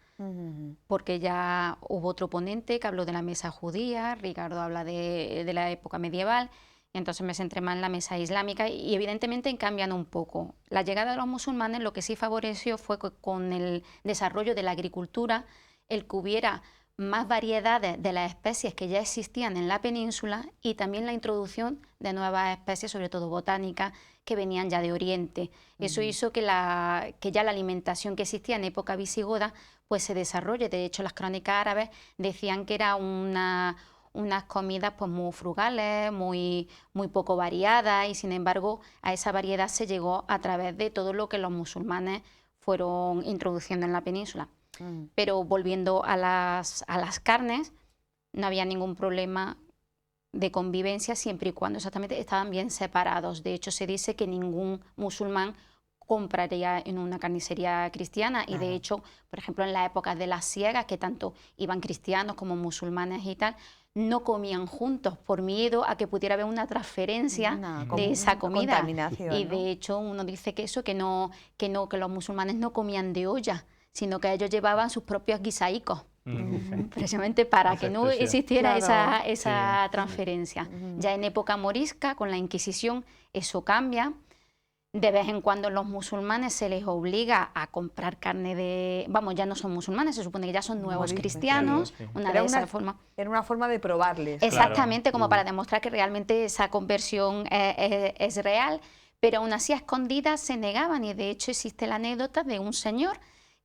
porque ya hubo otro ponente que habló de la mesa judía, Ricardo habla de la época medieval, y entonces me centré más en la mesa islámica y evidentemente cambian un poco. La llegada de los musulmanes lo que sí favoreció fue que con el desarrollo de la agricultura, el que hubiera más variedades de las especies que ya existían en la península y también la introducción de nuevas especies, sobre todo botánicas, que venían ya de Oriente. Eso hizo que ya la alimentación que existía en época visigoda pues se desarrolle. De hecho, las crónicas árabes decían que era unas comidas pues muy frugales, muy poco variadas y sin embargo a esa variedad se llegó a través de todo lo que los musulmanes fueron introduciendo en la península. Pero volviendo a las carnes, no había ningún problema de convivencia siempre y cuando exactamente estaban bien separados. De hecho, se dice que ningún musulmán compraría en una carnicería cristiana y de hecho, por ejemplo, en la época de las siegas, que tanto iban cristianos como musulmanes y tal, no comían juntos por miedo a que pudiera haber una transferencia de esa comida. Contaminación, Y ¿no? de hecho uno dice que los musulmanes no comían de olla, sino que ellos llevaban sus propios guisaicos, precisamente para Esa que no expresión. existiera Claro. esa transferencia. Ya en época morisca, con la Inquisición, eso cambia. De vez en cuando los musulmanes se les obliga a comprar carne de... Vamos, ya no son musulmanes, se supone que ya son nuevos Moriscos, cristianos. claro, sí. Una Era de esas una- formas. Era una forma de probarles. Exactamente, como para demostrar que realmente esa conversión es real, pero aún así a escondidas se negaban y de hecho existe la anécdota de un señor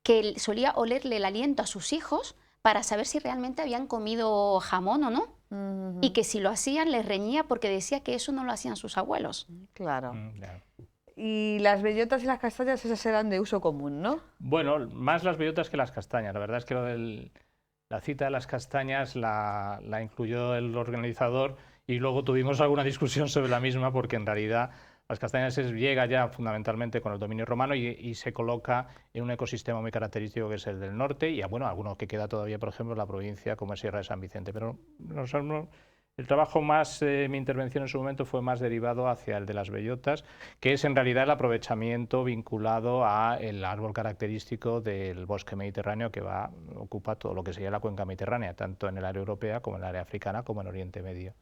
que solía olerle el aliento a sus hijos para saber si realmente habían comido jamón o no. Y que si lo hacían les reñía porque decía que eso no lo hacían sus abuelos. Claro. Claro. Y las bellotas y las castañas, esas eran de uso común, ¿no? Bueno, más las bellotas que las castañas. La verdad es que la cita de las castañas la incluyó el organizador y luego tuvimos alguna discusión sobre la misma porque en realidad las castañas llega ya fundamentalmente con el dominio romano y se coloca en un ecosistema muy característico que es el del norte y bueno, alguno que queda todavía, por ejemplo, en la provincia como es Sierra de San Vicente. Pero el trabajo más, mi intervención en su momento fue más derivado hacia el de las bellotas, que es en realidad el aprovechamiento vinculado al árbol característico del bosque mediterráneo que ocupa todo lo que sería la cuenca mediterránea, tanto en el área europea como en el área africana como en Oriente Medio.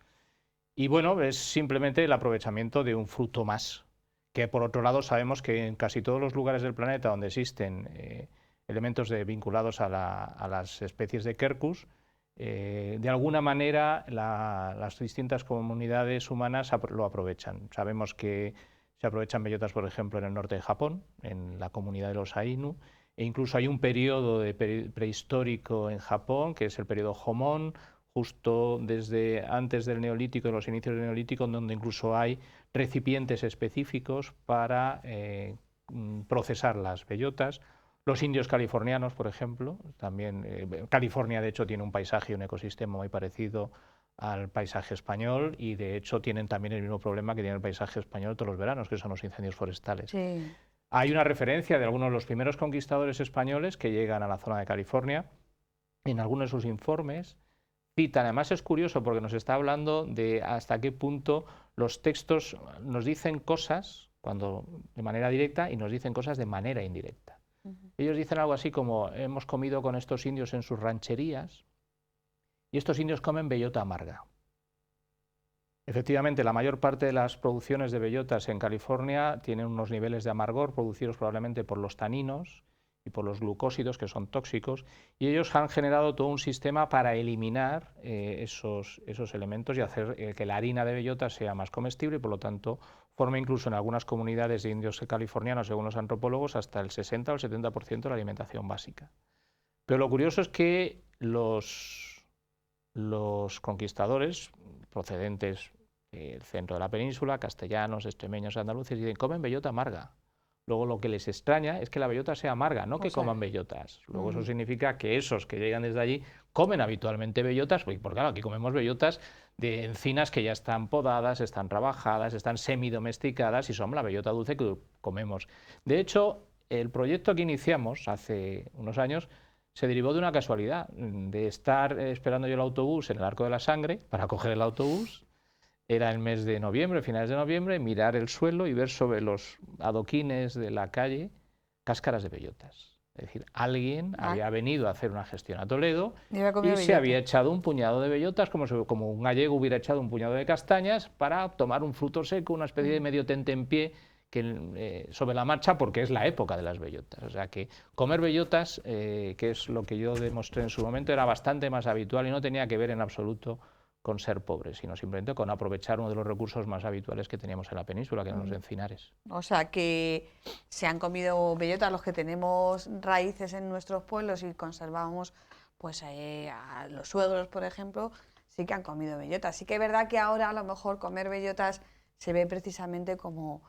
Y bueno, es simplemente el aprovechamiento de un fruto más, que por otro lado sabemos que en casi todos los lugares del planeta donde existen elementos vinculados a las especies de Quercus, de alguna manera las distintas comunidades humanas lo aprovechan. Sabemos que se aprovechan bellotas, por ejemplo, en el norte de Japón, en la comunidad de los Ainu, e incluso hay un periodo prehistórico en Japón, que es el periodo Homon, justo desde antes del Neolítico, de los inicios del Neolítico, donde incluso hay recipientes específicos para procesar las bellotas. Los indios californianos, por ejemplo, también California de hecho tiene un paisaje y un ecosistema muy parecido al paisaje español y de hecho tienen también el mismo problema que tiene el paisaje español todos los veranos, que son los incendios forestales. Sí. Hay una referencia de algunos de los primeros conquistadores españoles que llegan a la zona de California. En algunos de sus informes citan, además es curioso porque nos está hablando de hasta qué punto los textos nos dicen cosas de manera directa y nos dicen cosas de manera indirecta. Ellos dicen algo así como, hemos comido con estos indios en sus rancherías y estos indios comen bellota amarga. Efectivamente, la mayor parte de las producciones de bellotas en California tienen unos niveles de amargor producidos probablemente por los taninos y por los glucósidos, que son tóxicos, y ellos han generado todo un sistema para eliminar esos elementos y hacer que la harina de bellota sea más comestible y, por lo tanto, forma incluso en algunas comunidades de indios californianos, según los antropólogos, hasta el 60 o el 70% de la alimentación básica. Pero lo curioso es que los conquistadores procedentes del centro de la península, castellanos, extremeños, andaluces, dicen, comen bellota amarga. Luego lo que les extraña es que la bellota sea amarga, no que coman bellotas. Luego eso significa que esos que llegan desde allí comen habitualmente bellotas, porque claro, aquí comemos bellotas de encinas que ya están podadas, están trabajadas, están semidomesticadas y son la bellota dulce que comemos. De hecho, el proyecto que iniciamos hace unos años se derivó de una casualidad, de estar esperando yo el autobús en el Arco de la Sangre para coger el autobús. Era el mes de noviembre, finales de noviembre, mirar el suelo y ver sobre los adoquines de la calle cáscaras de bellotas. Es decir, alguien había venido a hacer una gestión a Toledo y se había echado un puñado de bellotas, como un gallego hubiera echado un puñado de castañas para tomar un fruto seco, una especie de medio tentempié sobre la marcha, porque es la época de las bellotas. O sea que comer bellotas, que es lo que yo demostré en su momento, era bastante más habitual y no tenía que ver en absoluto con ser pobres, sino simplemente con aprovechar uno de los recursos más habituales que teníamos en la península, que eran los encinares. O sea, que se han comido bellotas los que tenemos raíces en nuestros pueblos y conservamos pues a los suegros, por ejemplo, sí que han comido bellotas. Sí que es verdad que ahora a lo mejor comer bellotas se ve precisamente como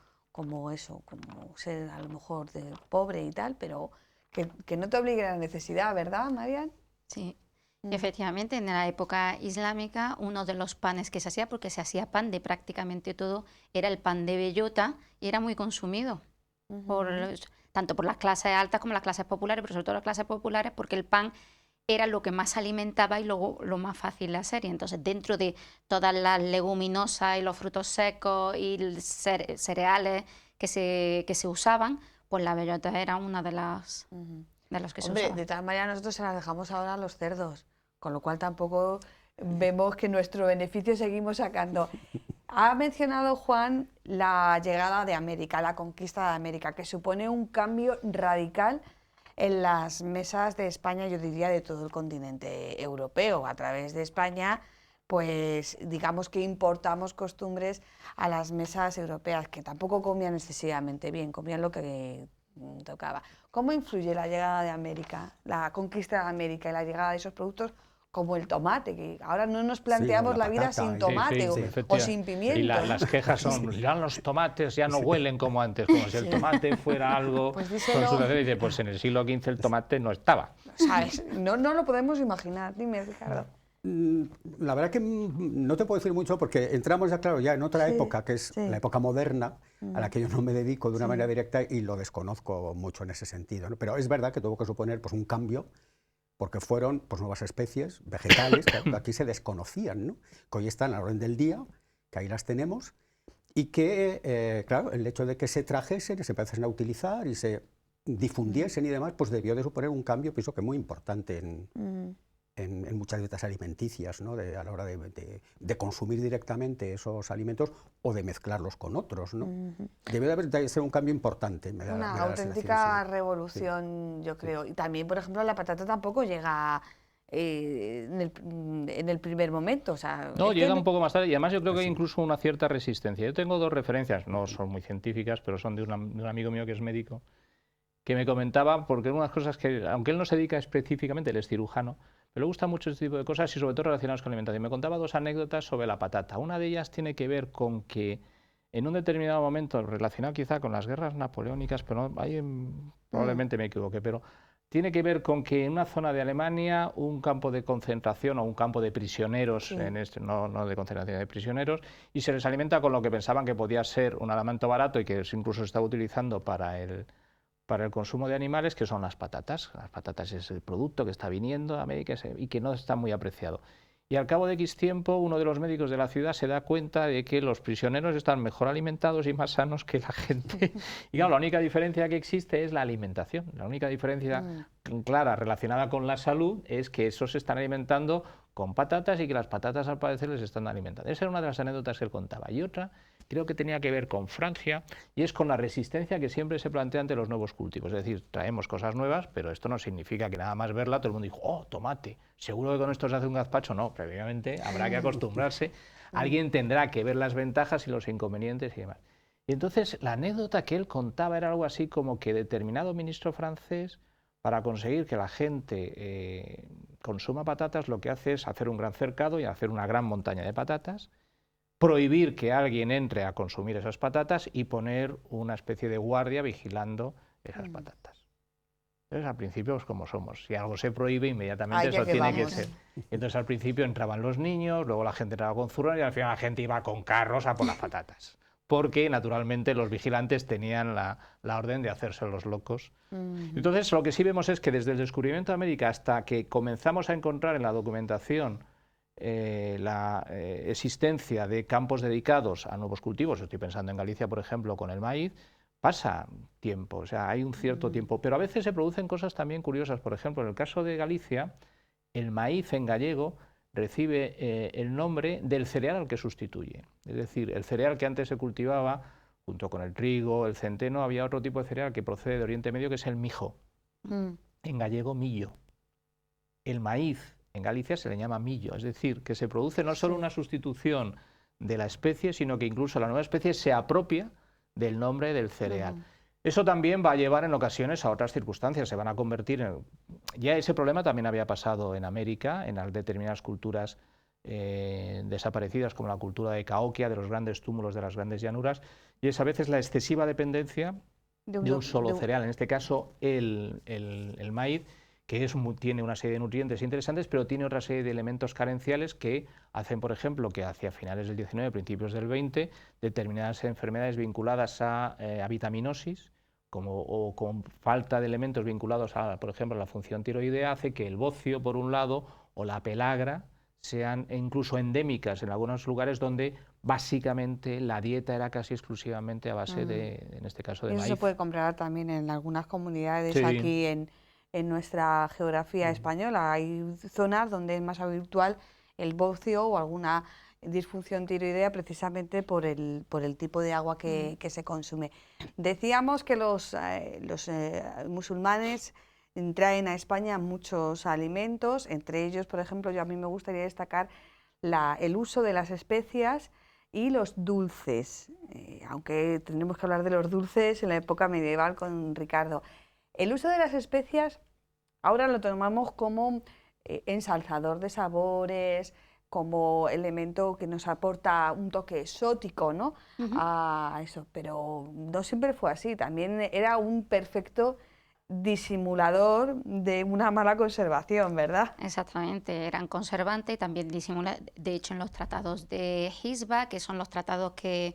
eso, como ser a lo mejor de pobre y tal, pero que no te obligue a la necesidad, ¿verdad, Marian? Sí. Y efectivamente, en la época islámica, uno de los panes que se hacía, porque se hacía pan de prácticamente todo, era el pan de bellota y era muy consumido, tanto por las clases altas como las clases populares, pero sobre todo las clases populares, porque el pan era lo que más alimentaba y luego lo más fácil de hacer. Y entonces, dentro de todas las leguminosas y los frutos secos y cereales que se usaban, pues la bellota era una de las que se usaban. De tal manera nosotros se las dejamos ahora a los cerdos, con lo cual tampoco vemos que nuestro beneficio seguimos sacando. Ha mencionado Juan la llegada de América, la conquista de América, que supone un cambio radical en las mesas de España, yo diría de todo el continente europeo. A través de España, pues digamos que importamos costumbres a las mesas europeas, que tampoco comían excesivamente bien, comían lo que tocaba. ¿Cómo influye la llegada de América, la conquista de América y la llegada de esos productos como el tomate? Que ahora no nos planteamos la vida sin tomate o sin pimiento. Y las quejas son, ya los tomates ya no huelen como antes, como si el tomate fuera algo... Pues dice, pues en el siglo XV el tomate no estaba. ¿Sabes? No lo podemos imaginar. Dime, Ricardo. La verdad que no te puedo decir mucho porque entramos ya, claro, ya en otra época, que es la época moderna, a la que yo no me dedico de una manera directa y lo desconozco mucho en ese sentido, ¿no? Pero es verdad que tuvo que suponer pues, un cambio, porque fueron pues, nuevas especies vegetales que aquí se desconocían, ¿no? Que hoy están a la orden del día, que ahí las tenemos, y que, claro, el hecho de que se trajesen, se empezasen a utilizar y se difundiesen y demás, pues debió de suponer un cambio, pienso que muy importante en muchas dietas alimenticias, ¿no? A la hora de consumir directamente esos alimentos o de mezclarlos con otros, ¿no? Debió de ser un cambio importante. Una auténtica revolución, yo creo. Y también, por ejemplo, la patata tampoco llega en el primer momento. O sea, no, llega un poco más tarde y además yo creo que hay incluso una cierta resistencia. Yo tengo dos referencias, no son muy científicas, pero son de un amigo mío que es médico, que me comentaba, porque unas cosas que, aunque él no se dedica específicamente, él es cirujano, pero le gusta mucho este tipo de cosas y sobre todo relacionadas con la alimentación. Me contaba dos anécdotas sobre la patata. Una de ellas tiene que ver con que en un determinado momento, relacionado quizá con las guerras napoleónicas, pero no, ahí probablemente me equivoqué, pero tiene que ver con que en una zona de Alemania un campo de concentración o un campo de prisioneros, no de concentración, de prisioneros, y se les alimenta con lo que pensaban que podía ser un alimento barato y que incluso se estaba utilizando para el consumo de animales, que son las patatas. Las patatas es el producto que está viniendo a América y que no está muy apreciado. Y al cabo de X tiempo, uno de los médicos de la ciudad se da cuenta de que los prisioneros están mejor alimentados y más sanos que la gente. Y claro, la única diferencia que existe es la alimentación. La única diferencia clara relacionada con la salud es que esos se están alimentando con patatas y que las patatas al parecer les están alimentando. Esa era una de las anécdotas que él contaba. Y otra creo que tenía que ver con Francia y es con la resistencia que siempre se plantea ante los nuevos cultivos. Es decir, traemos cosas nuevas, pero esto no significa que nada más verla todo el mundo dijo, oh, tomate, seguro que con esto se hace un gazpacho. No, previamente habrá que acostumbrarse. Alguien tendrá que ver las ventajas y los inconvenientes y demás. Y entonces la anécdota que él contaba era algo así como que determinado ministro francés, para conseguir que la gente consuma patatas, lo que hace es hacer un gran cercado y hacer una gran montaña de patatas, prohibir que alguien entre a consumir esas patatas y poner una especie de guardia vigilando esas patatas. Entonces, al principio, pues, como somos, si algo se prohíbe, inmediatamente eso tiene que ser. Entonces, al principio entraban los niños, luego la gente entraba con zurrones y al final la gente iba con carros a por las patatas. Porque, naturalmente, los vigilantes tenían la orden de hacerse los locos. Entonces, lo que sí vemos es que desde el descubrimiento de América hasta que comenzamos a encontrar en la documentación la existencia de campos dedicados a nuevos cultivos, estoy pensando en Galicia, por ejemplo, con el maíz, pasa tiempo, o sea, hay un cierto tiempo, pero a veces se producen cosas también curiosas. Por ejemplo, en el caso de Galicia, el maíz en gallego recibe el nombre del cereal al que sustituye. Es decir, el cereal que antes se cultivaba, junto con el trigo, el centeno, había otro tipo de cereal que procede de Oriente Medio, que es el mijo. En gallego, millo. El maíz en Galicia se le llama millo, es decir, que se produce no solo una sustitución de la especie, sino que incluso la nueva especie se apropia del nombre del cereal. Eso también va a llevar en ocasiones a otras circunstancias, se van a convertir en... Ya ese problema también había pasado en América, en determinadas culturas desaparecidas, como la cultura de Cahokia, de los grandes túmulos de las grandes llanuras, y es a veces la excesiva dependencia de un solo cereal, en este caso el maíz, que tiene una serie de nutrientes interesantes, pero tiene otra serie de elementos carenciales que hacen, por ejemplo, que hacia finales del 19, principios del 20, determinadas enfermedades vinculadas a vitaminosis, o con falta de elementos vinculados a, por ejemplo, a la función tiroidea, hace que el bocio, por un lado, o la pelagra, sean incluso endémicas en algunos lugares donde básicamente la dieta era casi exclusivamente a base de, en este caso, de maíz. Eso se puede comprobar también en algunas comunidades aquí en nuestra geografía española. Hay zonas donde es más habitual el bocio o alguna disfunción tiroidea precisamente por el tipo de agua que se consume. Decíamos que los musulmanes traen a España muchos alimentos, entre ellos, por ejemplo, a mí me gustaría destacar el uso de las especias y los dulces, aunque tendremos que hablar de los dulces en la época medieval con Ricardo. El uso de las especias ahora lo tomamos como ensalzador de sabores, como elemento que nos aporta un toque exótico, ¿no? A eso, pero no siempre fue así, también era un perfecto disimulador de una mala conservación, ¿verdad? Exactamente, eran conservantes y también disimulantes. De hecho, en los tratados de Hisba, que son los tratados que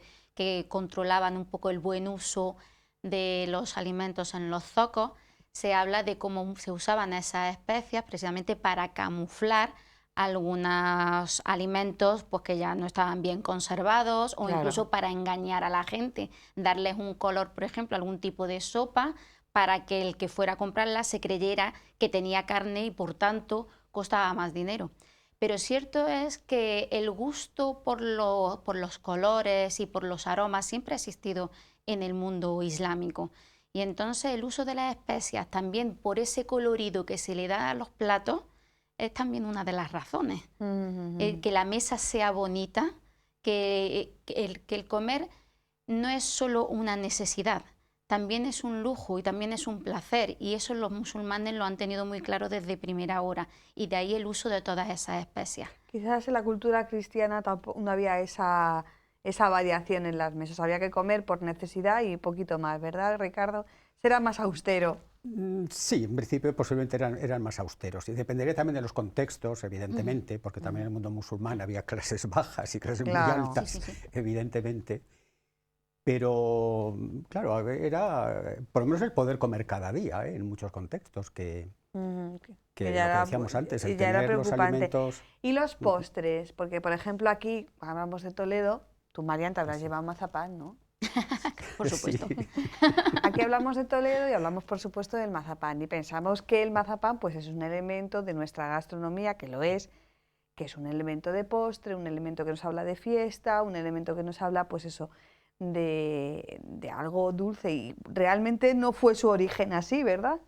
controlaban un poco el buen uso de los alimentos en los zocos, se habla de cómo se usaban esas especias precisamente para camuflar algunos alimentos pues, que ya no estaban bien conservados o incluso para engañar a la gente, darles un color, por ejemplo, algún tipo de sopa para que el que fuera a comprarla se creyera que tenía carne y por tanto costaba más dinero. Pero cierto es que el gusto por los colores y por los aromas siempre ha existido en el mundo islámico. Y entonces el uso de las especias también por ese colorido que se le da a los platos es también una de las razones. Que la mesa sea bonita, que el comer no es solo una necesidad, también es un lujo y también es un placer, y eso los musulmanes lo han tenido muy claro desde primera hora, y de ahí el uso de todas esas especias. Quizás en la cultura cristiana tampoco, no había esa variación en las mesas, había que comer por necesidad y poquito más, ¿verdad, Ricardo? Será más austero. Sí, en principio posiblemente eran más austeros, y dependería también de los contextos, evidentemente, porque también en el mundo musulmán había clases bajas y clases muy altas, evidentemente. Pero, claro, era por lo menos el poder comer cada día, en muchos contextos, que lo que decíamos antes, el tener los alimentos... Y los postres, porque, por ejemplo, aquí, hablamos de Toledo, tú, Marian, te habrás llevado mazapán, ¿no? Por supuesto. Sí. Aquí hablamos de Toledo y hablamos, por supuesto, del mazapán, y pensamos que el mazapán pues, es un elemento de nuestra gastronomía, que lo es, que es un elemento de postre, un elemento que nos habla de fiesta, un elemento que nos habla, pues eso, de algo dulce, y realmente no fue su origen así, ¿verdad?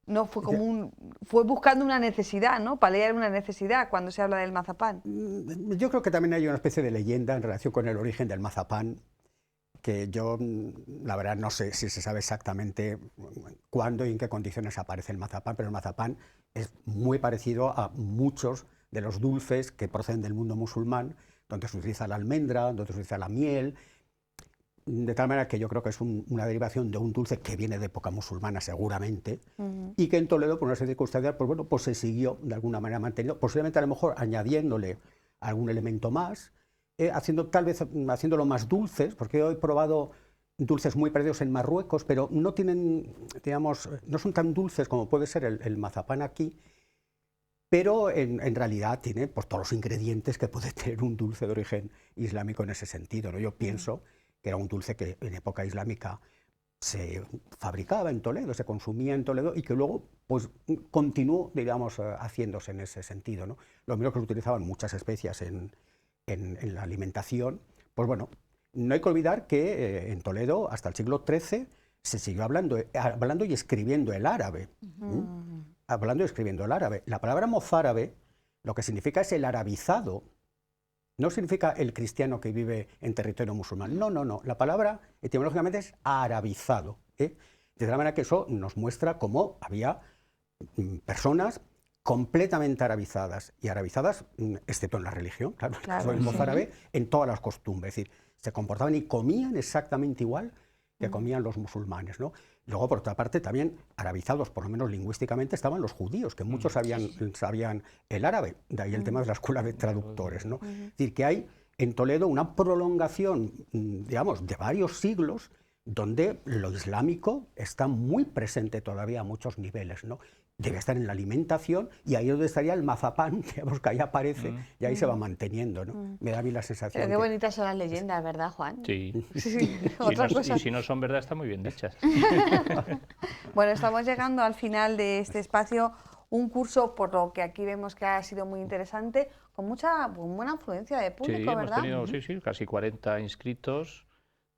No fue como fue buscando una necesidad, ¿no? Paliar una necesidad cuando se habla del mazapán. Yo creo que también hay una especie de leyenda en relación con el origen del mazapán, que yo, la verdad, no sé si se sabe exactamente cuándo y en qué condiciones aparece el mazapán, pero el mazapán es muy parecido a muchos de los dulces que proceden del mundo musulmán, donde se utiliza la almendra, donde se utiliza la miel, de tal manera que yo creo que es una derivación de un dulce que viene de época musulmana seguramente, y que en Toledo, por una serie de circunstancias, pues bueno, pues se siguió de alguna manera manteniendo, posiblemente a lo mejor añadiéndole algún elemento más, tal vez haciéndolo más dulces, porque yo he probado dulces muy parecidos en Marruecos, pero no tienen, digamos, no son tan dulces como puede ser el mazapán aquí, pero en realidad tiene pues, todos los ingredientes que puede tener un dulce de origen islámico en ese sentido, ¿no? Yo pienso que era un dulce que en época islámica se fabricaba en Toledo, se consumía en Toledo y que luego pues, continuó, digamos, haciéndose en ese sentido, ¿no? Lo mismo que se utilizaban muchas especias en la alimentación. Pues bueno, no hay que olvidar que en Toledo hasta el siglo XIII se siguió hablando y escribiendo el árabe. Hablando y escribiendo el árabe. La palabra mozárabe lo que significa es el arabizado. No significa el cristiano que vive en territorio musulmán. No, no, no. La palabra etimológicamente es arabizado. De tal manera que eso nos muestra cómo había personas completamente arabizadas, y arabizadas, excepto en la religión, claro, el mozárabe, en todas las costumbres. Es decir, se comportaban y comían exactamente igual que comían los musulmanes, ¿no? Luego, por otra parte, también arabizados, por lo menos lingüísticamente, estaban los judíos, que muchos sabían el árabe, de ahí el tema de la escuela de traductores, ¿no? Es decir, que hay en Toledo una prolongación, digamos, de varios siglos, donde lo islámico está muy presente todavía a muchos niveles, ¿no? Debe estar en la alimentación, y ahí es donde estaría el mazapán, digamos, que ahí aparece y ahí se va manteniendo, ¿no? Me da a mí la sensación. Pero qué bonitas son las leyendas, ¿verdad, Juan? Sí. Y si no son verdad, están muy bien dichas. Bueno, estamos llegando al final de este espacio, un curso, por lo que aquí vemos que ha sido muy interesante, con buena afluencia de público, ¿verdad? Hemos tenido, casi 40 inscritos.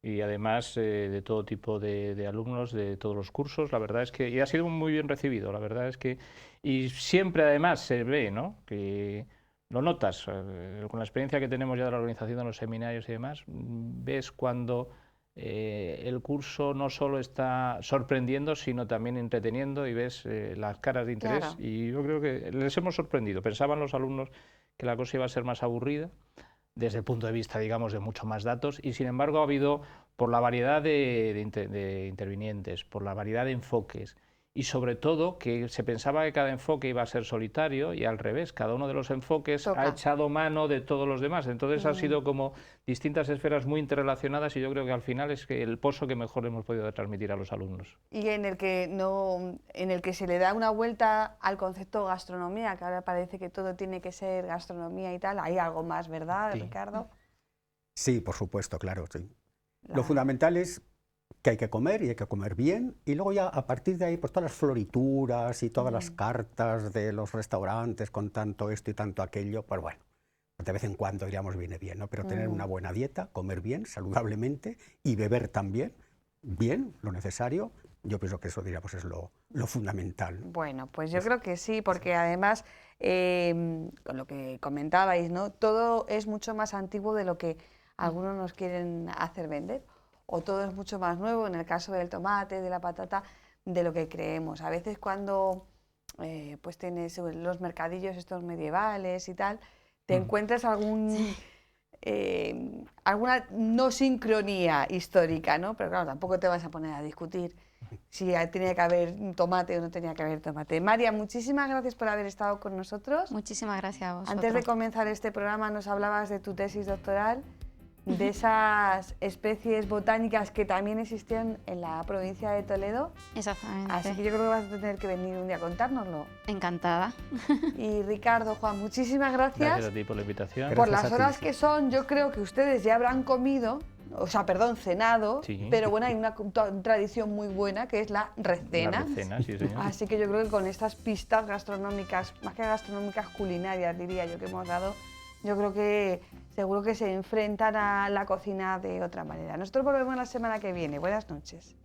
Y además de todo tipo de alumnos, de todos los cursos, la verdad es que y ha sido muy bien recibido, la verdad es que, y siempre además se ve, ¿no?, que lo notas, con la experiencia que tenemos ya de la organización de los seminarios y demás, ves cuando el curso no solo está sorprendiendo, sino también entreteniendo, y ves las caras de interés. Claro. Y yo creo que les hemos sorprendido. Pensaban los alumnos que la cosa iba a ser más aburrida, desde el punto de vista, digamos, de mucho más datos, y sin embargo ha habido, por la variedad de intervinientes, por la variedad de enfoques, y sobre todo que se pensaba que cada enfoque iba a ser solitario, y al revés, cada uno de los enfoques ha echado mano de todos los demás. Entonces han sido como distintas esferas muy interrelacionadas, y yo creo que al final es que el pozo que mejor hemos podido transmitir a los alumnos. Y en el que se le da una vuelta al concepto gastronomía, que ahora parece que todo tiene que ser gastronomía y tal. Hay algo más, ¿verdad, Sí. Ricardo? Sí, por supuesto, claro. Sí. Lo fundamental es que hay que comer, y hay que comer bien, y luego ya a partir de ahí, pues todas las florituras y todas las cartas de los restaurantes con tanto esto y tanto aquello, pues bueno, de vez en cuando, diríamos, viene bien, ¿no? Pero tener una buena dieta, comer bien, saludablemente, y beber también bien, lo necesario, yo pienso que eso, diríamos, es lo fundamental. Bueno, pues yo creo que sí, porque además, con lo que comentabais, ¿no? Todo es mucho más antiguo de lo que algunos nos quieren hacer vender, o todo es mucho más nuevo, en el caso del tomate, de la patata, de lo que creemos. A veces cuando pues tienes los mercadillos estos medievales y tal, te encuentras alguna no sincronía histórica, ¿no? Pero claro, tampoco te vas a poner a discutir si tenía que haber tomate o no tenía que haber tomate. María, muchísimas gracias por haber estado con nosotros. Muchísimas gracias a vosotros. Antes de comenzar este programa nos hablabas de tu tesis doctoral, de esas especies botánicas que también existían en la provincia de Toledo. Exactamente. Así que yo creo que vas a tener que venir un día a contárnoslo. Encantada. Y Ricardo, Juan, muchísimas gracias. Gracias a ti por la invitación. Por Gracias las a ti. horas que son, yo creo que ustedes ya habrán comido, o sea, perdón, cenado, Sí. pero bueno, hay una tradición muy buena que es la recena. La recena, sí, señor. Así que yo creo que con estas pistas gastronómicas, más que gastronómicas, culinarias, diría yo, que hemos dado, yo creo que seguro que se enfrentan a la cocina de otra manera. Nosotros volvemos la semana que viene. Buenas noches.